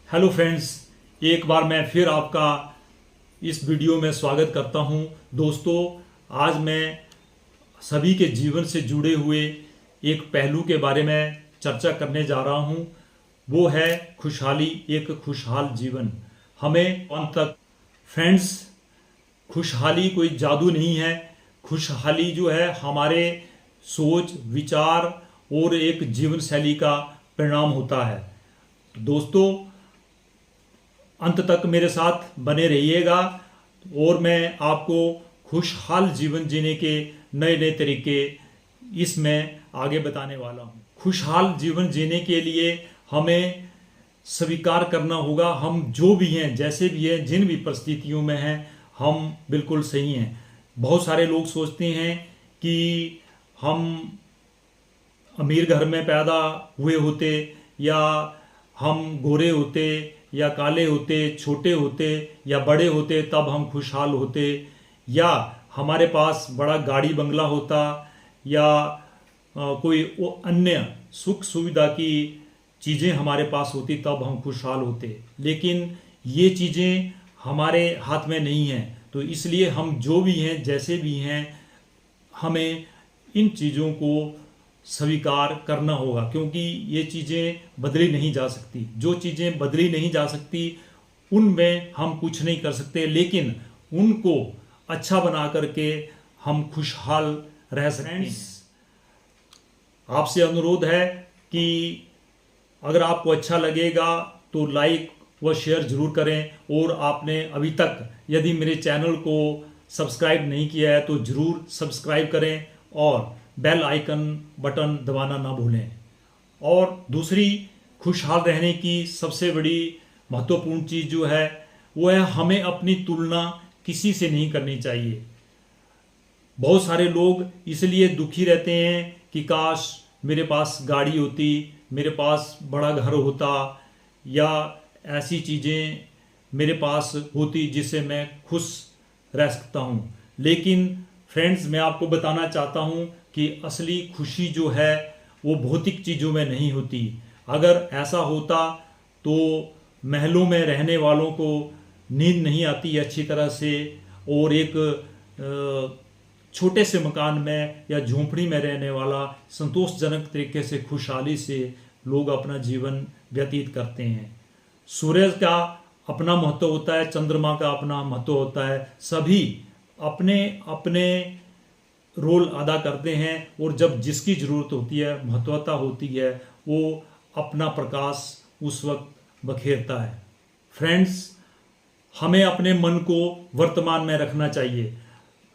Hello friends, एक बार मैं फिर आपका इस वीडियो में स्वागत करता हूं। दोस्तों, आज मैं सभी के जीवन से जुड़े हुए एक पहलू के बारे में चर्चा करने जा रहा हूं। वो है खुशहाली, एक खुशहाल जीवन। हमें अंत तक फ्रेंड्स, खुशहाली कोई जादू नहीं है। खुशहाली जो है हमारे सोच, विचार और एक जीवन शैली का परिणाम होता है। तो दोस्तों, अंत तक मेरे साथ बने रहिएगा और मैं आपको खुशहाल जीवन जीने के नए नए तरीके इसमें आगे बताने वाला हूँ। खुशहाल जीवन जीने के लिए हमें स्वीकार करना होगा हम जो भी हैं, जैसे भी हैं, जिन भी परिस्थितियों में हैं, हम बिल्कुल सही हैं। बहुत सारे लोग सोचते हैं कि हम अमीर घर में पैदा हुए होते, या हम गोरे होते या काले होते, छोटे होते या बड़े होते, तब हम खुशहाल होते, या हमारे पास बड़ा गाड़ी बंगला होता, या कोई अन्य सुख सुविधा की चीज़ें हमारे पास होती, तब हम खुशहाल होते। लेकिन ये चीज़ें हमारे हाथ में नहीं हैं। तो इसलिए हम जो भी हैं, जैसे भी हैं, हमें इन चीज़ों को स्वीकार करना होगा, क्योंकि ये चीज़ें बदली नहीं जा सकती। जो चीज़ें बदली नहीं जा सकती उनमें हम कुछ नहीं कर सकते, लेकिन उनको अच्छा बना करके हम खुशहाल रह सकते हैं। आपसे अनुरोध है कि अगर आपको अच्छा लगेगा तो लाइक व शेयर जरूर करें, और आपने अभी तक यदि मेरे चैनल को सब्सक्राइब नहीं किया है तो ज़रूर सब्सक्राइब करें और बेल आइकन बटन दबाना ना भूलें। और दूसरी, खुशहाल रहने की सबसे बड़ी महत्वपूर्ण चीज़ जो है वो है हमें अपनी तुलना किसी से नहीं करनी चाहिए। बहुत सारे लोग इसलिए दुखी रहते हैं कि काश मेरे पास गाड़ी होती, मेरे पास बड़ा घर होता, या ऐसी चीज़ें मेरे पास होती जिससे मैं खुश रह सकता हूँ। लेकिन फ्रेंड्स, मैं आपको बताना चाहता हूँ कि असली खुशी जो है वो भौतिक चीज़ों में नहीं होती। अगर ऐसा होता तो महलों में रहने वालों को नींद नहीं आती अच्छी तरह से, और एक छोटे से मकान में या झोंपड़ी में रहने वाला संतोषजनक तरीके से, खुशहाली से लोग अपना जीवन व्यतीत करते हैं। सूरज का अपना महत्व होता है, चंद्रमा का अपना महत्व होता है, सभी अपने अपने रोल अदा करते हैं, और जब जिसकी ज़रूरत होती है, महत्वता होती है, वो अपना प्रकाश उस वक्त बखेरता है। फ्रेंड्स, हमें अपने मन को वर्तमान में रखना चाहिए।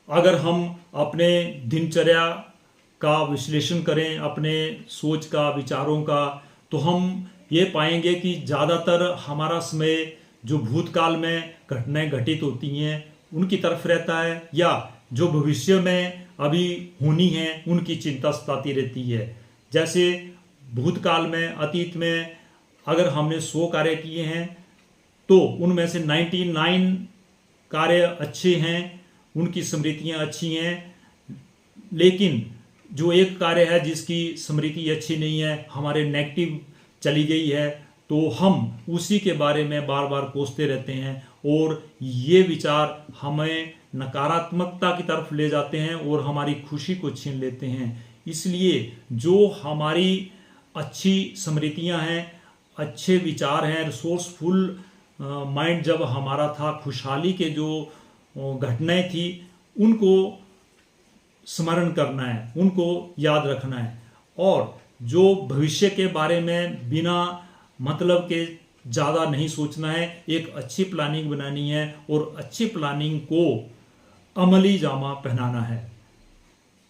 अगर हम अपने दिनचर्या का विश्लेषण करें, अपने सोच का, विचारों का, तो हम ये पाएंगे कि ज़्यादातर हमारा समय जो भूतकाल में घटनाएं घटित होती हैं उनकी तरफ रहता है, या जो भविष्य में अभी होनी है उनकी चिंता सताती रहती है। जैसे भूतकाल में, अतीत में अगर हमने 100 कार्य किए हैं तो उनमें से 99 कार्य अच्छे हैं, उनकी स्मृतियां अच्छी हैं, लेकिन जो एक कार्य है जिसकी स्मृति अच्छी नहीं है, हमारे नेगेटिव चली गई है, तो हम उसी के बारे में बार बार कोसते रहते हैं, और ये विचार हमें नकारात्मकता की तरफ ले जाते हैं और हमारी खुशी को छीन लेते हैं। इसलिए जो हमारी अच्छी स्मृतियां हैं, अच्छे विचार हैं, रिसोर्सफुल माइंड जब हमारा था, खुशहाली के जो घटनाएं थी, उनको स्मरण करना है, उनको याद रखना है, और जो भविष्य के बारे में बिना मतलब के ज़्यादा नहीं सोचना है। एक अच्छी प्लानिंग बनानी है और अच्छी प्लानिंग को अमली जामा पहनाना है।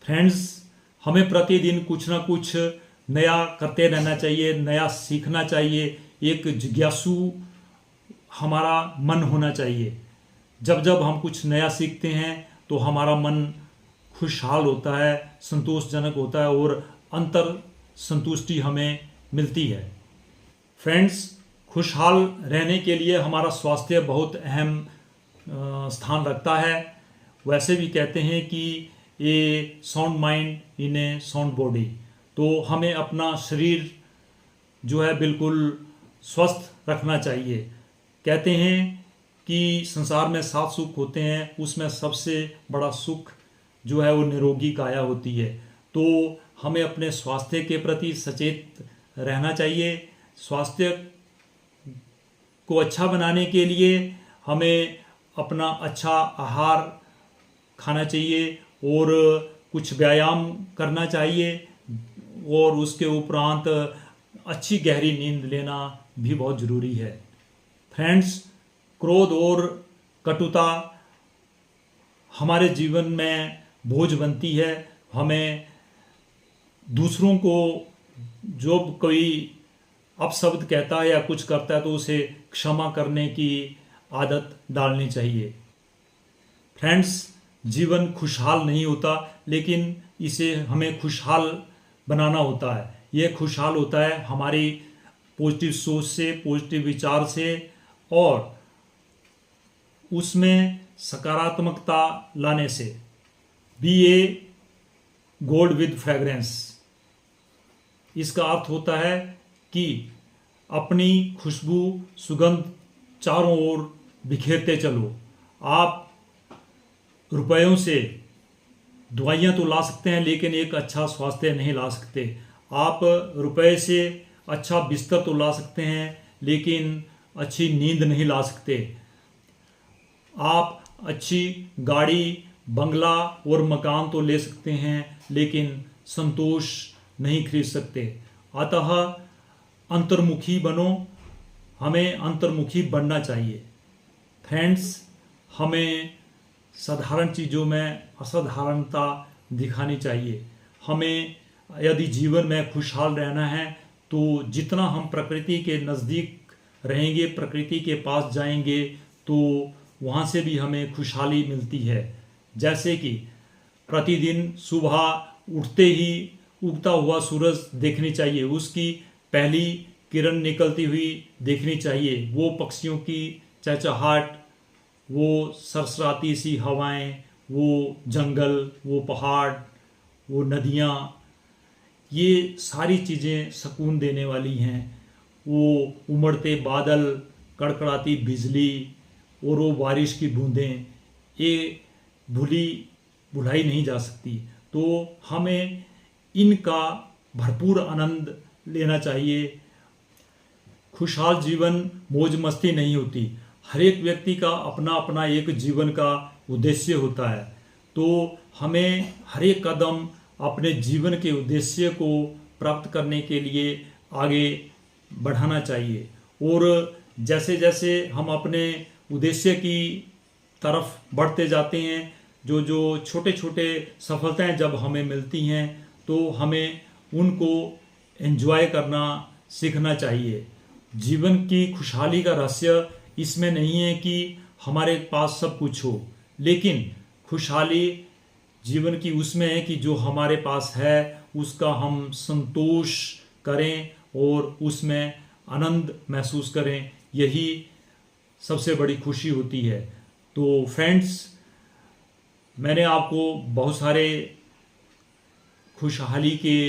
फ्रेंड्स, हमें प्रतिदिन कुछ ना कुछ नया करते रहना चाहिए, नया सीखना चाहिए। एक जिज्ञासु हमारा मन होना चाहिए। जब जब हम कुछ नया सीखते हैं तो हमारा मन खुशहाल होता है, संतोषजनक होता है, और अंतर संतुष्टि हमें मिलती है। फ्रेंड्स, खुशहाल रहने के लिए हमारा स्वास्थ्य बहुत अहम स्थान रखता है। वैसे भी कहते हैं कि a sound mind in a sound body. तो हमें अपना शरीर जो है बिल्कुल स्वस्थ रखना चाहिए। कहते हैं कि संसार में 7 सुख होते हैं, उसमें सबसे बड़ा सुख जो है वो निरोगी काया होती है। तो हमें अपने स्वास्थ्य के प्रति सचेत रहना चाहिए। स्वास्थ्य को अच्छा बनाने के लिए हमें अपना अच्छा आहार खाना चाहिए और कुछ व्यायाम करना चाहिए और उसके उपरांत अच्छी गहरी नींद लेना भी बहुत ज़रूरी है। फ्रेंड्स, क्रोध और कटुता हमारे जीवन में बोझ बनती है। हमें दूसरों को जो कोई अपशब्द कहता है या कुछ करता है तो उसे क्षमा करने की आदत डालनी चाहिए। फ्रेंड्स, जीवन खुशहाल नहीं होता, लेकिन इसे हमें खुशहाल बनाना होता है। यह खुशहाल होता है हमारी पॉजिटिव सोच से, पॉजिटिव विचार से और उसमें सकारात्मकता लाने से। Be a gold with fragrance, इसका अर्थ होता है कि अपनी खुशबू सुगंध चारों ओर बिखेरते चलो। आप रुपयों से दवाइयाँ तो ला सकते हैं, लेकिन एक अच्छा स्वास्थ्य नहीं ला सकते। आप रुपए से अच्छा बिस्तर तो ला सकते हैं, लेकिन अच्छी नींद नहीं ला सकते। आप अच्छी गाड़ी, बंगला और मकान तो ले सकते हैं, लेकिन संतोष नहीं खरीद सकते। अतः अंतर्मुखी बनो, हमें अंतर्मुखी बनना चाहिए। फ्रेंड्स, हमें साधारण चीज़ों में असाधारणता दिखानी चाहिए। हमें यदि जीवन में खुशहाल रहना है तो जितना हम प्रकृति के नज़दीक रहेंगे, प्रकृति के पास जाएंगे, तो वहाँ से भी हमें खुशहाली मिलती है। जैसे कि प्रतिदिन सुबह उठते ही उगता हुआ सूरज देखनी चाहिए, उसकी पहली किरण निकलती हुई देखनी चाहिए। वो पक्षियों की चहचहाट, वो सरसराती सी हवाएं, वो जंगल, वो पहाड़, वो नदियाँ, ये सारी चीज़ें सुकून देने वाली हैं। वो उमड़ते बादल, कड़कड़ाती बिजली और वो बारिश की बूंदें, ये भुलाई नहीं जा सकती। तो हमें इनका भरपूर आनंद लेना चाहिए। खुशहाल जीवन मौज मस्ती नहीं होती। हर एक व्यक्ति का अपना अपना एक जीवन का उद्देश्य होता है। तो हमें हर एक कदम अपने जीवन के उद्देश्य को प्राप्त करने के लिए आगे बढ़ाना चाहिए। और जैसे जैसे हम अपने उद्देश्य की तरफ बढ़ते जाते हैं, जो जो छोटे छोटे सफलताएं जब हमें मिलती हैं, तो हमें उनको एंजॉय करना सीखना चाहिए। जीवन की खुशहाली का रहस्य इसमें नहीं है कि हमारे पास सब कुछ हो, लेकिन खुशहाली जीवन की उसमें है कि जो हमारे पास है उसका हम संतोष करें और उसमें आनंद महसूस करें। यही सबसे बड़ी खुशी होती है। तो फ्रेंड्स, मैंने आपको बहुत सारे खुशहाली के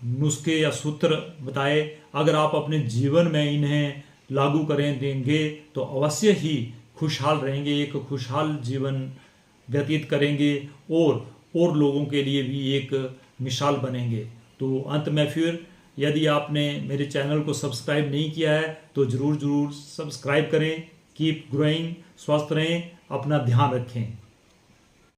नुस्खे या सूत्र बताए। अगर आप अपने जीवन में इन्हें लागू करें देंगे तो अवश्य ही खुशहाल रहेंगे, एक खुशहाल जीवन व्यतीत करेंगे और लोगों के लिए भी एक मिसाल बनेंगे। तो अंत में फिर, यदि आपने मेरे चैनल को सब्सक्राइब नहीं किया है तो ज़रूर सब्सक्राइब करें। कीप ग्रोइंग, स्वस्थ रहें, अपना ध्यान रखें।